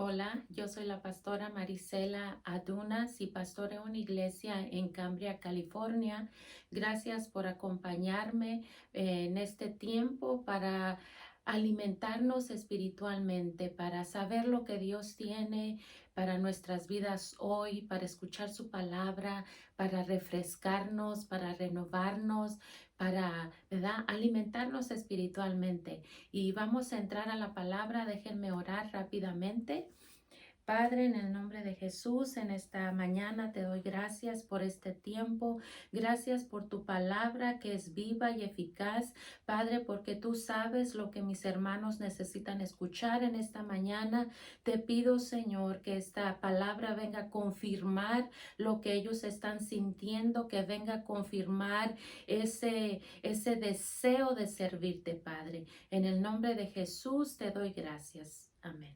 Hola, yo soy la pastora Marisela Adunas y pastoreo una iglesia en Cambria, California. Gracias por acompañarme en este tiempo para alimentarnos espiritualmente, para saber lo que Dios tiene para nuestras vidas hoy, para escuchar su palabra, para refrescarnos, para renovarnos, para, ¿verdad?, alimentarnos espiritualmente. Y vamos a entrar a la palabra. Déjenme orar rápidamente. Padre, en el nombre de Jesús, en esta mañana te doy gracias por este tiempo. Gracias por tu palabra que es viva y eficaz. Padre, porque tú sabes lo que mis hermanos necesitan escuchar en esta mañana. Te pido, Señor, que esta palabra venga a confirmar lo que ellos están sintiendo, que venga a confirmar ese deseo de servirte, Padre. En el nombre de Jesús te doy gracias. Amén.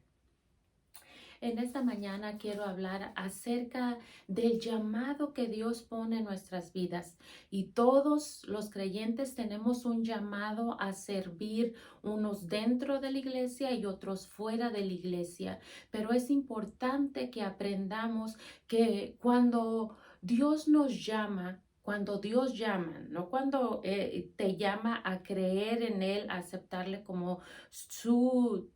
En esta mañana quiero hablar acerca del llamado que Dios pone en nuestras vidas. Y todos los creyentes tenemos un llamado a servir, unos dentro de la iglesia y otros fuera de la iglesia. Pero es importante que aprendamos que cuando Dios nos llama, cuando Dios llama, no cuando te llama a creer en Él, a aceptarle como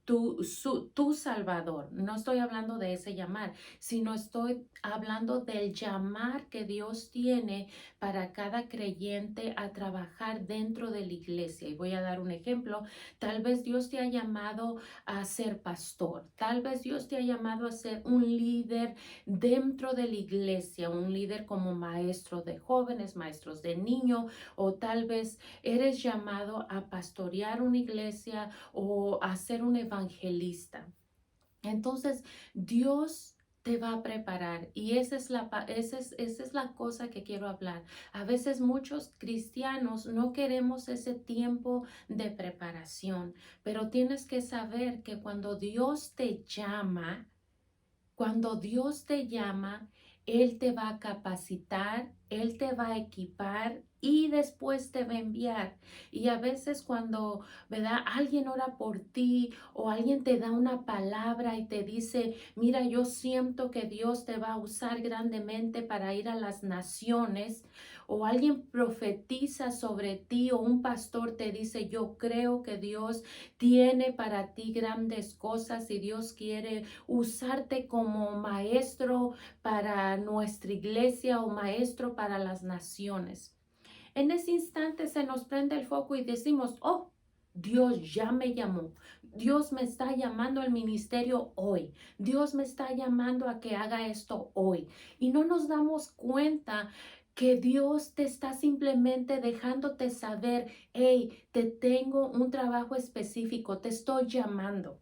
tu Salvador. No estoy hablando de ese llamar, sino estoy hablando del llamar que Dios tiene para cada creyente a trabajar dentro de la iglesia. Y voy a dar un ejemplo. Tal vez Dios te ha llamado a ser pastor. Tal vez Dios te ha llamado a ser un líder dentro de la iglesia, un líder como maestro de jóvenes, maestros de niños, o tal vez eres llamado a pastorear una iglesia o a ser un evangelista. Entonces, Dios te va a preparar y esa es la cosa que quiero hablar. A veces muchos cristianos no queremos ese tiempo de preparación, pero tienes que saber que cuando Dios te llama, Él te va a capacitar, Él te va a equipar y después te va a enviar. Y a veces cuando, ¿verdad?, alguien ora por ti o alguien te da una palabra y te dice, mira, yo siento que Dios te va a usar grandemente para ir a las naciones, o alguien profetiza sobre ti o un pastor te dice, yo creo que Dios tiene para ti grandes cosas y Dios quiere usarte como maestro para nuestra iglesia o maestro para las naciones. En ese instante se nos prende el foco y decimos, oh, Dios ya me llamó. Dios me está llamando al ministerio hoy. Dios me está llamando a que haga esto hoy. Y no nos damos cuenta que Dios te está simplemente dejándote saber, hey, te tengo un trabajo específico, te estoy llamando.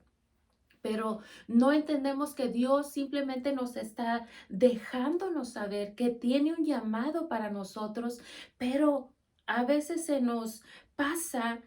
Pero no entendemos que Dios simplemente nos está dejándonos saber que tiene un llamado para nosotros, pero a veces se nos pasa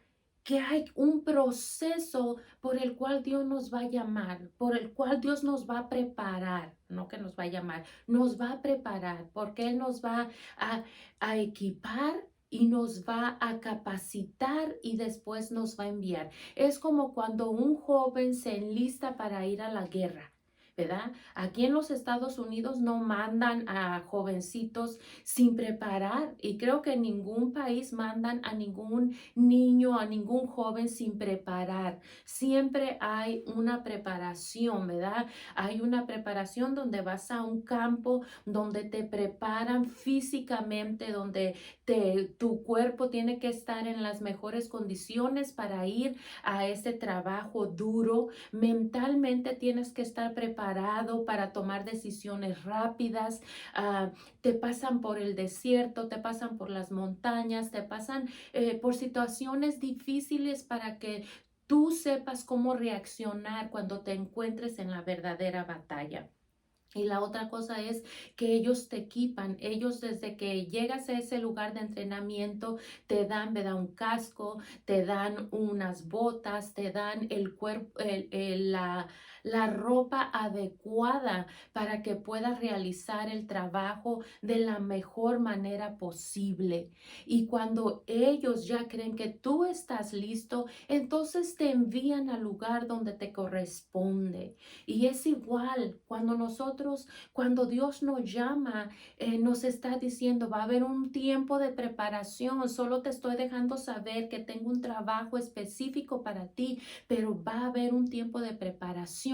que hay un proceso por el cual Dios nos va a llamar, por el cual Dios nos va a preparar, no que nos va a llamar, nos va a preparar, porque Él nos va a, a equipar y nos va a capacitar y después nos va a enviar. Es como cuando un joven se enlista para ir a la guerra, ¿verdad? Aquí en los Estados Unidos no mandan a jovencitos sin preparar y creo que en ningún país mandan a ningún niño, a ningún joven sin preparar. Siempre hay una preparación, ¿verdad? Hay una preparación donde vas a un campo, donde te preparan físicamente, donde tu cuerpo tiene que estar en las mejores condiciones para ir a ese trabajo duro. Mentalmente tienes que estar preparado para tomar decisiones rápidas. Te pasan por el desierto, te pasan por las montañas, te pasan por situaciones difíciles para que tú sepas cómo reaccionar cuando te encuentres en la verdadera batalla. Y la otra cosa es que ellos te equipan, ellos desde que llegas a ese lugar de entrenamiento te dan, ¿verdad? Un casco, te dan unas botas, te dan el cuerpo, la ropa adecuada para que puedas realizar el trabajo de la mejor manera posible. Y cuando ellos ya creen que tú estás listo, entonces te envían al lugar donde te corresponde. Y es igual cuando Dios nos llama, nos está diciendo, va a haber un tiempo de preparación, solo te estoy dejando saber que tengo un trabajo específico para ti, pero va a haber un tiempo de preparación.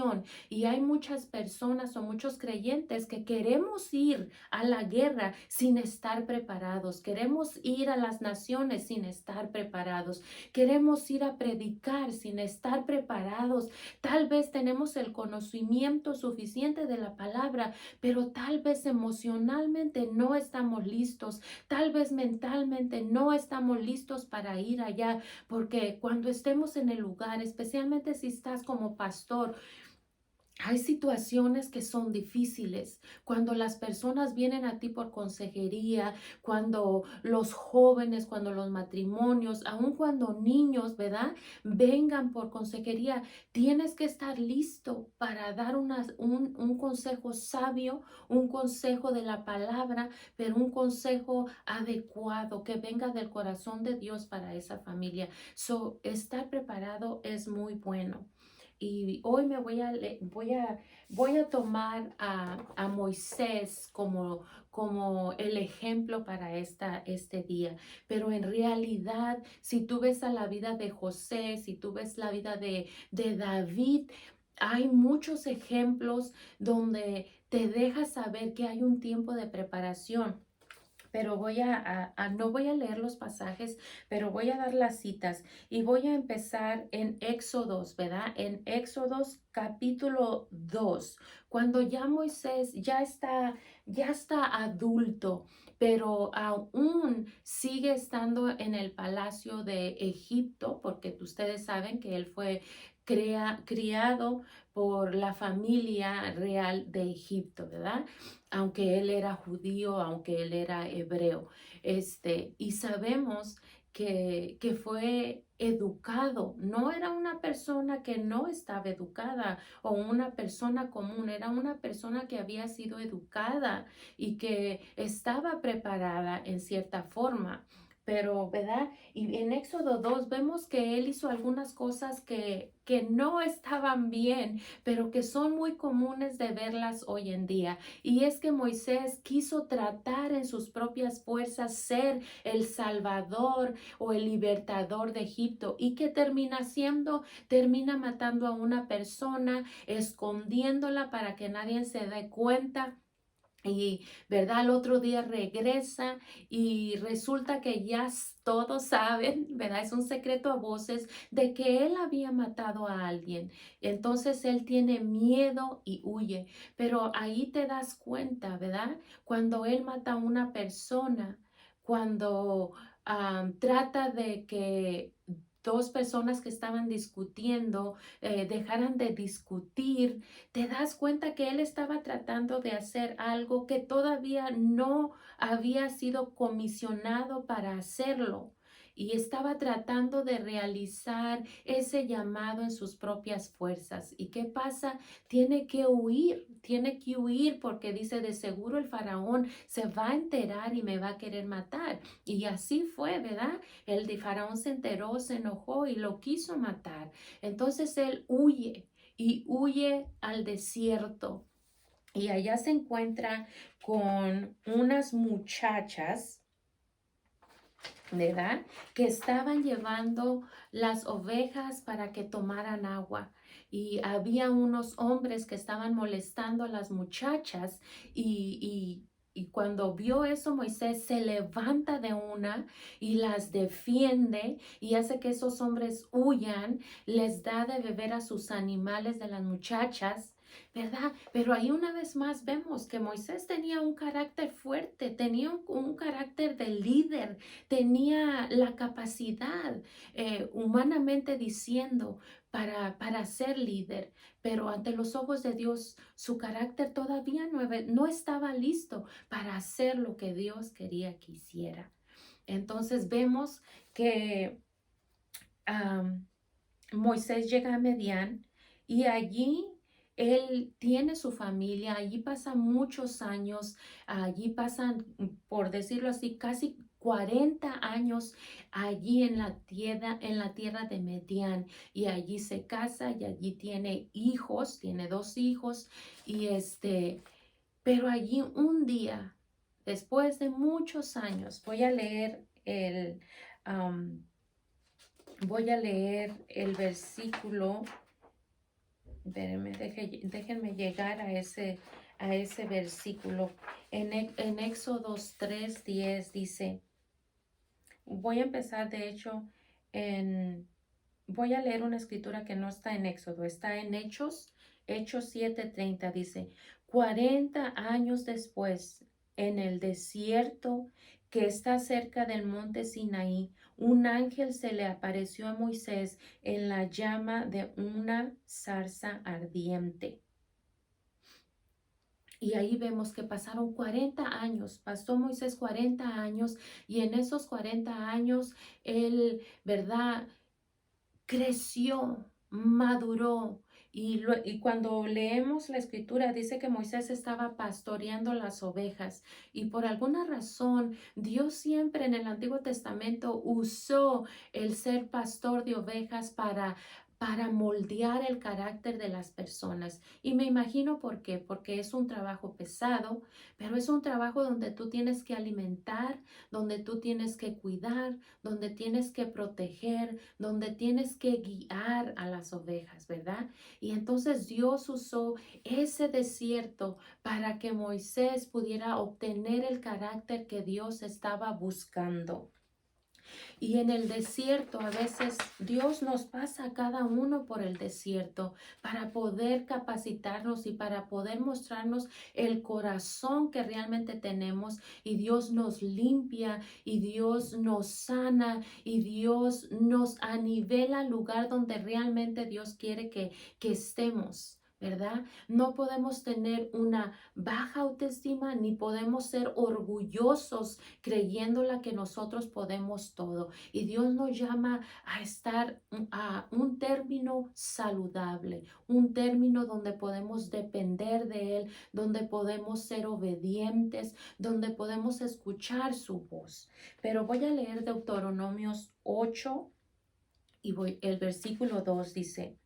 Y hay muchas personas o muchos creyentes que queremos ir a la guerra sin estar preparados, queremos ir a las naciones sin estar preparados, queremos ir a predicar sin estar preparados. Tal vez tenemos el conocimiento suficiente de la palabra, pero tal vez emocionalmente no estamos listos, tal vez mentalmente no estamos listos para ir allá, porque cuando estemos en el lugar, especialmente si estás como pastor, hay situaciones que son difíciles cuando las personas vienen a ti por consejería, cuando los jóvenes, cuando los matrimonios, aun cuando niños, ¿verdad? Vengan por consejería, tienes que estar listo para dar un consejo sabio, un consejo de la palabra, pero un consejo adecuado que venga del corazón de Dios para esa familia. Estar preparado es muy bueno. Y hoy voy a tomar a Moisés como el ejemplo para este día. Pero en realidad, si tú ves a la vida de José, si tú ves la vida de David, hay muchos ejemplos donde te deja saber que hay un tiempo de preparación. Pero no voy a leer los pasajes, pero voy a dar las citas y voy a empezar en Éxodos, ¿verdad? En Éxodos capítulo 2, cuando ya Moisés ya está adulto, pero aún sigue estando en el palacio de Egipto, porque ustedes saben que él fue criado por la familia real de Egipto, ¿verdad? Aunque él era judío, aunque él era hebreo. Y sabemos que fue educado, no era una persona que no estaba educada o una persona común, era una persona que había sido educada y que estaba preparada en cierta forma. Pero, ¿verdad? Y en Éxodo 2 vemos que él hizo algunas cosas que no estaban bien, pero que son muy comunes de verlas hoy en día. Y es que Moisés quiso tratar en sus propias fuerzas ser el salvador o el libertador de Egipto y que termina matando a una persona, escondiéndola para que nadie se dé cuenta. Y, ¿verdad? Al otro día regresa y resulta que todos saben, ¿verdad? Es un secreto a voces de que él había matado a alguien. Entonces él tiene miedo y huye. Pero ahí te das cuenta, ¿verdad? Cuando él mata a una persona, cuando trata de que dos personas que estaban discutiendo dejaran de discutir, te das cuenta que él estaba tratando de hacer algo que todavía no había sido comisionado para hacerlo. Y estaba tratando de realizar ese llamado en sus propias fuerzas. ¿Y qué pasa? Tiene que huir porque dice, de seguro el faraón se va a enterar y me va a querer matar. Y así fue, ¿verdad? El de faraón se enteró, se enojó y lo quiso matar. Entonces él huye y huye al desierto. Y allá se encuentra con unas muchachas de edad que estaban llevando las ovejas para que tomaran agua. Y había unos hombres que estaban molestando a las muchachas y cuando vio eso, Moisés se levanta de una y las defiende y hace que esos hombres huyan, les da de beber a sus animales de las muchachas. ¿Verdad? Pero ahí una vez más vemos que Moisés tenía un carácter fuerte, tenía un carácter de líder, tenía la capacidad, humanamente diciendo, para ser líder, pero ante los ojos de Dios su carácter todavía no estaba listo para hacer lo que Dios quería que hiciera. Entonces vemos que am, Moisés llega a Medián y allí él tiene su familia, allí pasan muchos años, allí pasan, por decirlo así, casi 40 años allí en la tierra de Medián, y allí se casa y allí tiene hijos, tiene 2 hijos, y pero allí un día, después de muchos años, voy a leer el versículo. Espérenme, déjenme llegar a ese versículo. En Éxodos 3:10 dice, voy a empezar de hecho voy a leer una escritura que no está en Éxodo, está en Hechos 7:30 dice, 40 años después, en el desierto que está cerca del monte Sinaí, un ángel se le apareció a Moisés en la llama de una zarza ardiente. Y ahí vemos que pasaron 40 años, pasó Moisés 40 años, y en esos 40 años él, ¿verdad? Creció, maduró. Y cuando leemos la escritura dice que Moisés estaba pastoreando las ovejas, y por alguna razón Dios siempre en el Antiguo Testamento usó el ser pastor de ovejas para moldear el carácter de las personas. Y me imagino por qué, porque es un trabajo pesado, pero es un trabajo donde tú tienes que alimentar, donde tú tienes que cuidar, donde tienes que proteger, donde tienes que guiar a las ovejas, ¿verdad? Y entonces Dios usó ese desierto para que Moisés pudiera obtener el carácter que Dios estaba buscando. Y en el desierto a veces Dios nos pasa a cada uno por el desierto para poder capacitarnos y para poder mostrarnos el corazón que realmente tenemos, y Dios nos limpia y Dios nos sana y Dios nos anivela al lugar donde realmente Dios quiere que estemos, ¿verdad? No podemos tener una baja autoestima ni podemos ser orgullosos creyéndola que nosotros podemos todo. Y Dios nos llama a estar a un término saludable, un término donde podemos depender de Él, donde podemos ser obedientes, donde podemos escuchar su voz. Pero voy a leer Deuteronomios 8 y el versículo 2 dice,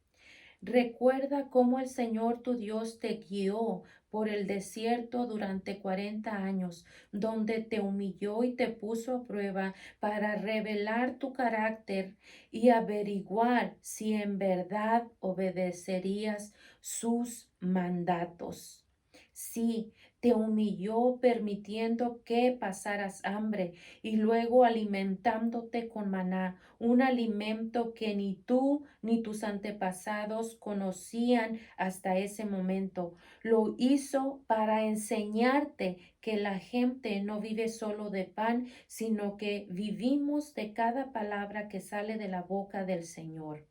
recuerda cómo el Señor tu Dios te guió por el desierto durante 40 años, donde te humilló y te puso a prueba para revelar tu carácter y averiguar si en verdad obedecerías sus mandatos. Sí, te humilló permitiendo que pasaras hambre y luego alimentándote con maná, un alimento que ni tú ni tus antepasados conocían hasta ese momento. Lo hizo para enseñarte que la gente no vive solo de pan, sino que vivimos de cada palabra que sale de la boca del Señor.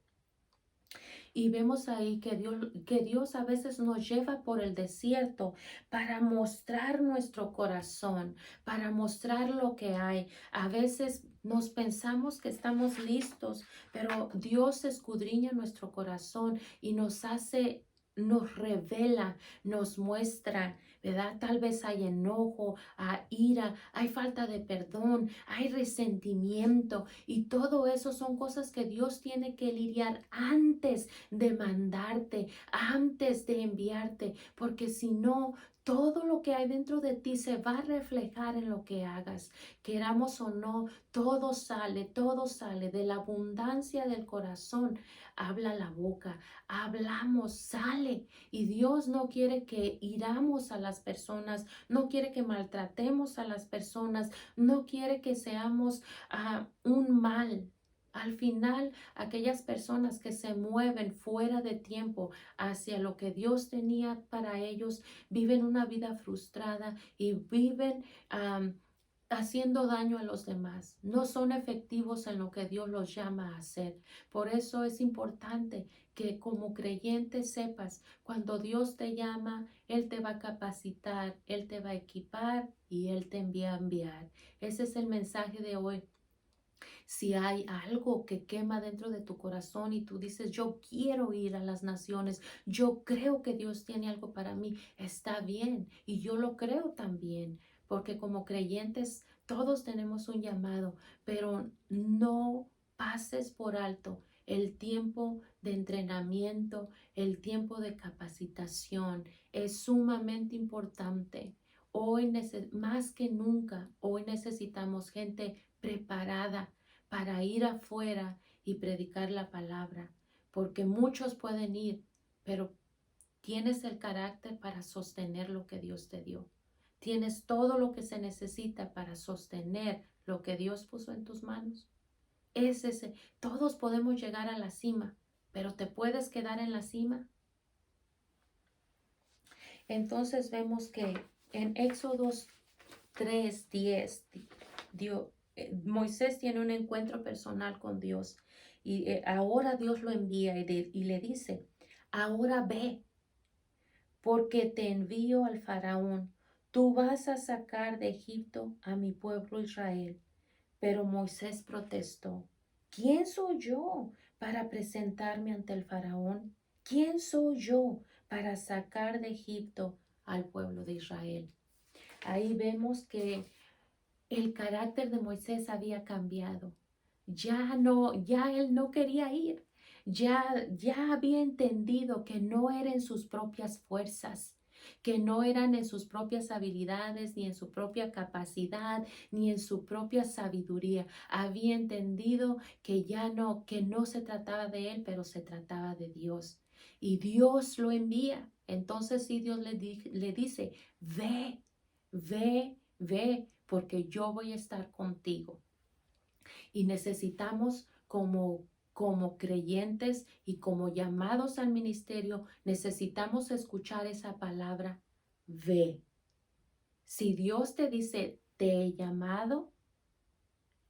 Y vemos ahí que Dios a veces nos lleva por el desierto para mostrar nuestro corazón, para mostrar lo que hay. A veces nos pensamos que estamos listos, pero Dios escudriña nuestro corazón y nos revela, nos muestra, ¿verdad? Tal vez hay enojo, hay ira, hay falta de perdón, hay resentimiento, y todo eso son cosas que Dios tiene que lidiar antes de mandarte, antes de enviarte, porque si no, todo lo que hay dentro de ti se va a reflejar en lo que hagas. Queramos o no, todo sale de la abundancia del corazón. Habla la boca, hablamos, sale. Y Dios no quiere que hiramos a las personas, no quiere que maltratemos a las personas, no quiere que seamos un mal. Al final, aquellas personas que se mueven fuera de tiempo hacia lo que Dios tenía para ellos, viven una vida frustrada y viven haciendo daño a los demás. No son efectivos en lo que Dios los llama a hacer. Por eso es importante que como creyente sepas, cuando Dios te llama, Él te va a capacitar, Él te va a equipar y Él te envía a enviar. Ese es el mensaje de hoy. Si hay algo que quema dentro de tu corazón y tú dices, yo quiero ir a las naciones, yo creo que Dios tiene algo para mí, está bien. Y yo lo creo también, porque como creyentes todos tenemos un llamado, pero no pases por alto el tiempo de entrenamiento, el tiempo de capacitación. Es sumamente importante. Hoy, más que nunca, hoy necesitamos gente preparada para ir afuera y predicar la palabra, porque muchos pueden ir, pero tienes el carácter para sostener lo que Dios te dio. Tienes todo lo que se necesita para sostener lo que Dios puso en tus manos. Todos podemos llegar a la cima, pero ¿te puedes quedar en la cima? Entonces vemos que en Éxodo 3:10, Moisés tiene un encuentro personal con Dios y ahora Dios lo envía y le dice, ahora ve, porque te envío al faraón. Tú vas a sacar de Egipto a mi pueblo Israel. Pero Moisés protestó, ¿quién soy yo para presentarme ante el faraón? ¿Quién soy yo para sacar de Egipto al pueblo de Israel? Ahí vemos que el carácter de Moisés había cambiado. Ya él no quería ir. Ya había entendido que no era en sus propias fuerzas, que no eran en sus propias habilidades, ni en su propia capacidad, ni en su propia sabiduría. Había entendido que no se trataba de él, pero se trataba de Dios. Y Dios lo envía. Entonces sí, Dios le dice, ve, ve, porque yo voy a estar contigo. Y necesitamos como creyentes y como llamados al ministerio, necesitamos escuchar esa palabra, ve. Si Dios te dice, te he llamado,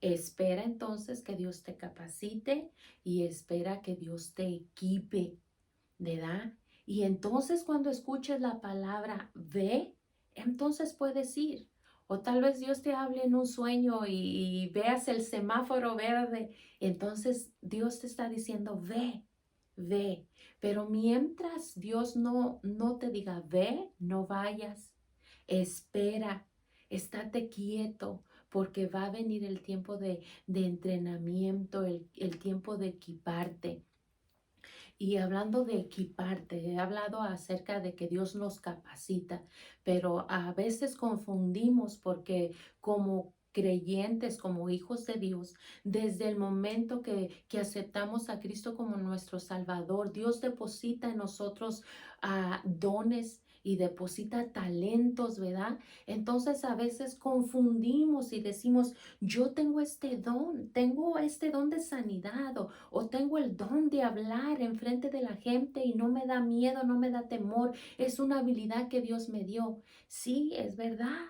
espera entonces que Dios te capacite y espera que Dios te equipe, ¿verdad? Y entonces cuando escuches la palabra ve, entonces puedes ir. O tal vez Dios te hable en un sueño y veas el semáforo verde. Entonces Dios te está diciendo ve, ve. Pero mientras Dios no te diga ve, no vayas. Espera, estate quieto, porque va a venir el tiempo de entrenamiento, el tiempo de equiparte. Y hablando de equiparte, he hablado acerca de que Dios nos capacita, pero a veces confundimos porque como creyentes, como hijos de Dios, desde el momento que aceptamos a Cristo como nuestro Salvador, Dios deposita en nosotros dones y deposita talentos, ¿verdad? Entonces a veces confundimos y decimos, yo tengo este don de sanidad o tengo el don de hablar en frente de la gente y no me da miedo, no me da temor. Es una habilidad que Dios me dio. Sí, es verdad.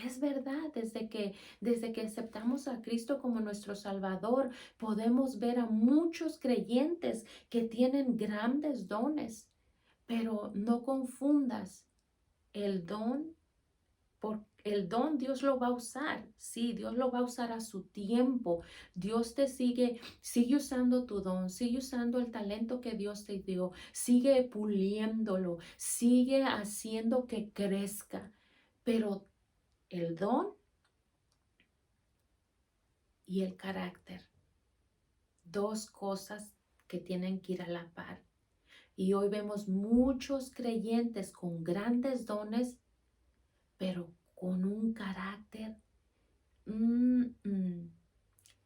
Es verdad, desde que aceptamos a Cristo como nuestro Salvador, podemos ver a muchos creyentes que tienen grandes dones, pero no confundas el don por el don. Dios lo va a usar, sí, Dios lo va a usar a su tiempo. Dios te sigue usando tu don, sigue usando el talento que Dios te dio, sigue puliéndolo, sigue haciendo que crezca. Pero el don y el carácter, dos cosas que tienen que ir a la par. Y hoy vemos muchos creyentes con grandes dones, pero con un carácter.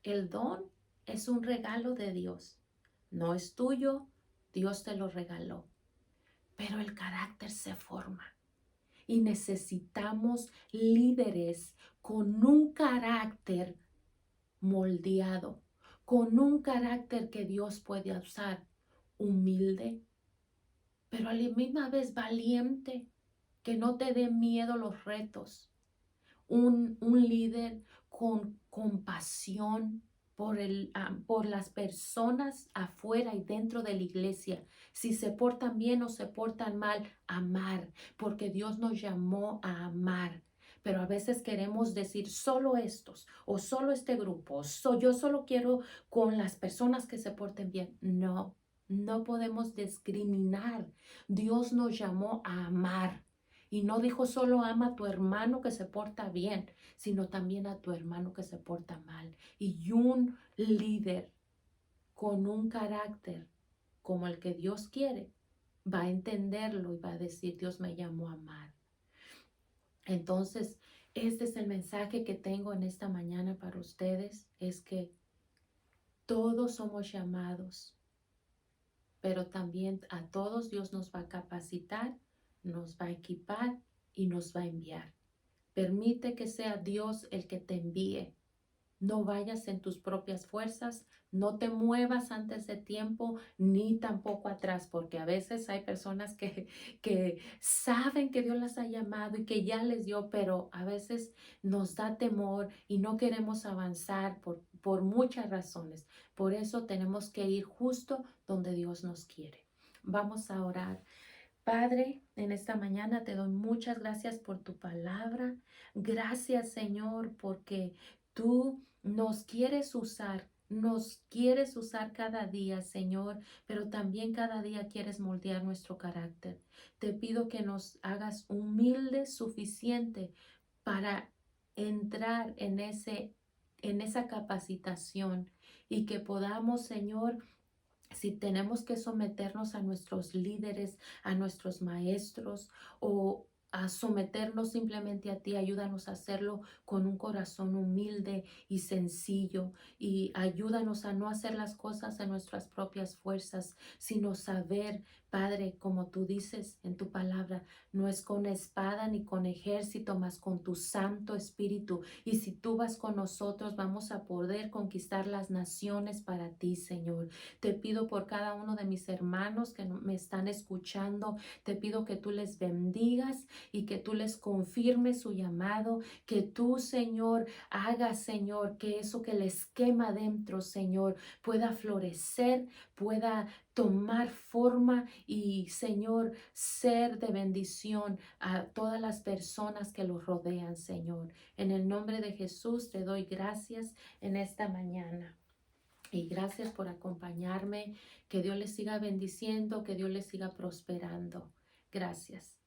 El don es un regalo de Dios. No es tuyo, Dios te lo regaló. Pero el carácter se forma. Y necesitamos líderes con un carácter moldeado, con un carácter que Dios puede usar, humilde, pero a la misma vez valiente, que no te dé miedo los retos. Un líder con compasión por las personas afuera y dentro de la iglesia. Si se portan bien o se portan mal, amar, porque Dios nos llamó a amar. Pero a veces queremos decir solo estos o solo este grupo, yo solo quiero con las personas que se porten bien. No, no podemos discriminar. Dios nos llamó a amar. Y no dijo solo ama a tu hermano que se porta bien, sino también a tu hermano que se porta mal. Y un líder con un carácter como el que Dios quiere, va a entenderlo y va a decir, Dios me llamó a amar. Entonces, este es el mensaje que tengo en esta mañana para ustedes, es que todos somos llamados, pero también a todos Dios nos va a capacitar, nos va a equipar y nos va a enviar. Permite que sea Dios el que te envíe. No vayas en tus propias fuerzas, no te muevas antes de tiempo, ni tampoco atrás, porque a veces hay personas que saben que Dios las ha llamado y que ya les dio, pero a veces nos da temor y no queremos avanzar por muchas razones. Por eso tenemos que ir justo donde Dios nos quiere. Vamos a orar. Padre, en esta mañana te doy muchas gracias por tu palabra. Gracias, Señor, porque tú nos quieres usar cada día, Señor, pero también cada día quieres moldear nuestro carácter. Te pido que nos hagas humildes suficiente para entrar en esa capacitación y que podamos, Señor, si tenemos que someternos a nuestros líderes, a nuestros maestros o a someternos simplemente a ti, ayúdanos a hacerlo con un corazón humilde y sencillo y ayúdanos a no hacer las cosas en nuestras propias fuerzas, sino saber, Padre, como tú dices en tu palabra, no es con espada ni con ejército, mas con tu Santo Espíritu. Y si tú vas con nosotros, vamos a poder conquistar las naciones para ti, Señor. Te pido por cada uno de mis hermanos que me están escuchando. Te pido que tú les bendigas y que tú les confirmes su llamado. Que tú, Señor, hagas, Señor, que eso que les quema dentro, Señor, pueda florecer, pueda tomar forma y, Señor, ser de bendición a todas las personas que los rodean, Señor. En el nombre de Jesús te doy gracias en esta mañana. Y gracias por acompañarme. Que Dios les siga bendiciendo, que Dios les siga prosperando. Gracias.